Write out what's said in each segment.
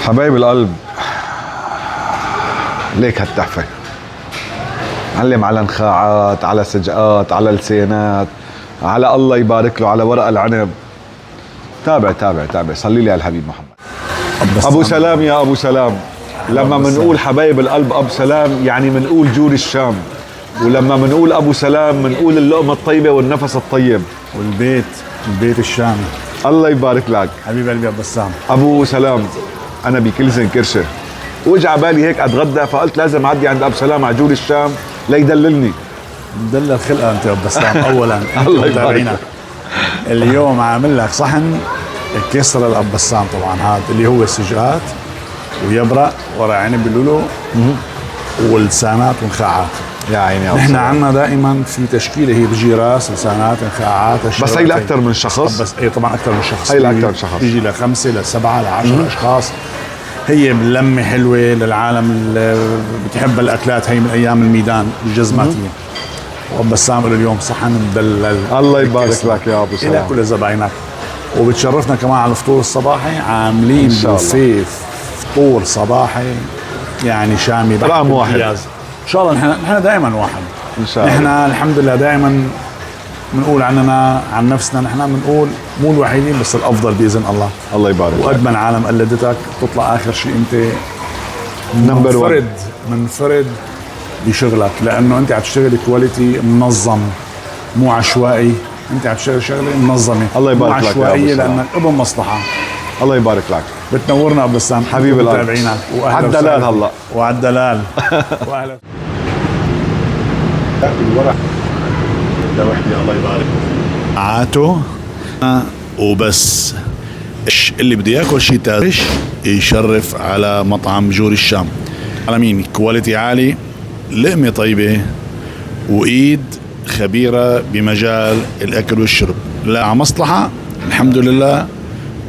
حبايب القلب، ليك هالتحفة علم على نخاعات، على سجقات، على لسانات، على الله يبارك له، على ورق العنب. تابع تابع تابع، صلي لي على الحبيب محمد. ابو سلام يا ابو سلام. لما منقول حبايب القلب ابو سلام يعني منقول جور الشام، ولما منقول ابو سلام منقول اللقمة الطيبة والنفس الطيب والبيت الشامي. الله يبارك لك حبيب قلبي ابو بسام. ابو سلام، انا بكل سن كرشه واجى عبالي هيك اتغدى، فقلت لازم اعدي عند ابو سلام على جور الشام ليدللني. مدلل خلقه انت يا ابو بسام. اولا الله يبارك. اليوم عامل لك صحن كسر الاب بسام، طبعا هذا اللي هو سجقات ويبرق ورق عنب اللولو ولسانات ونخاعات. يا عيني يا نحن عندنا دائما في تشكيله هي بيجي راس لسانات نخاعات. بس هي لاكثر من شخص. بس هي طبعا اكثر من شخص. هي لاكثر من شخص، بيجي ل5 ل7 ل10 اشخاص. هي لمه حلوه للعالم اللي بتحب الاكلات. هي من ايام الميدان الجزماتيه. وابو بسام له اليوم صحن مدلل. الله يبارك لك يا ابو سلام. الى كل زباينك. وبتشرفنا كمان على الفطور الصباحي، عاملين بوفيه فطور صباحي يعني شامي رقم واحد ان شاء الله. نحن دائما واحد ان شاء الله. نحن الحمد لله دائما بنقول عننا عن نفسنا، نحن بنقول مو الوحيدين بس الافضل باذن الله. الله يبارك لك. وقد ما العالم قلدتك تطلع اخر شيء انت منفرد بشغلك، لانه انت عم تشتغل كواليتي منظم مو عشوائي. انت عم تشتغل شغله منظمه. الله يبارك لك. عشوائيه لانك ابن مصلحه. الله يبارك لك. بتنورنا ابو بسام حبيب القلب. متابعينك على الدلال هلا. وعلى الدلال. واهلا. الورق ده وحدي الله يبارك عاته وبس. اللي بده ياكل شيء تاريخ يشرف على مطعم جور الشام. على مين؟ كواليتي عالي، لقمة طيبة، وإيد خبيرة بمجال الأكل والشرب. لا على مصلحة الحمد لله،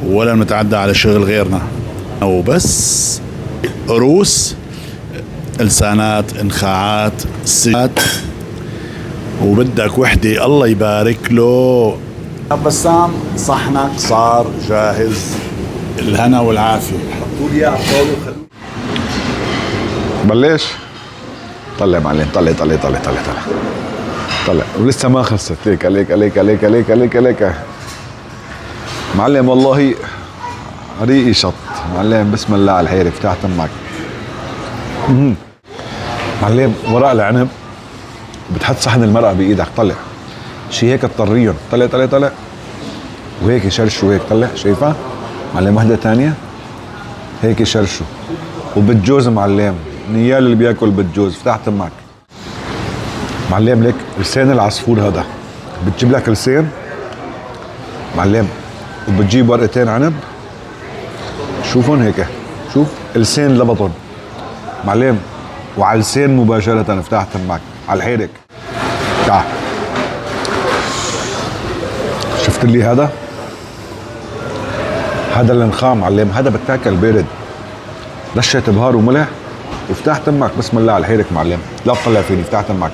ولا نتعدى على شغل غيرنا. وبس روس، لسانات، انخاعات، سجات، وبدك وحدة الله يبارك له. ابو بسام صحنك صار جاهز. الهنا والعافية. حطوا لي على الطاولة وخلوه. بلش. طلع معلم، طلع طلع طلع طلع طلع طلع، ولسه ما خلصت. ليك عليك عليك عليك عليك عليك عليك معلم. والله ريقي شط معلم. بسم الله على الخير. فتحت امك معلم. ورق العنب بتحط صحن المرقه بايدك. طلع شي هيك تطريهم. طلع طلع طلع وهيك يشرشوا هيك. طلع شايفها معلم. وحده ثانيه هيك يشرشوا. وبتجوز معلم. نيال اللي بياكل بتجوز. فتحت امك معلم. لك لسان العصفور هذا، بتجيب لك لسان معلم، وبتجيب ورقتين عنب. شوفون هيك، شوف لسان لبطن معلم، وعلى لسان مباشرة. فتحت امك على الحيرك. تعال شفت لي هذا النخام معلم. هذا بتاكل بارد، رشة بهار وملح وفتحت امك. بسم الله على الحيرك معلم. لا تطلع فيني. فتحت امك.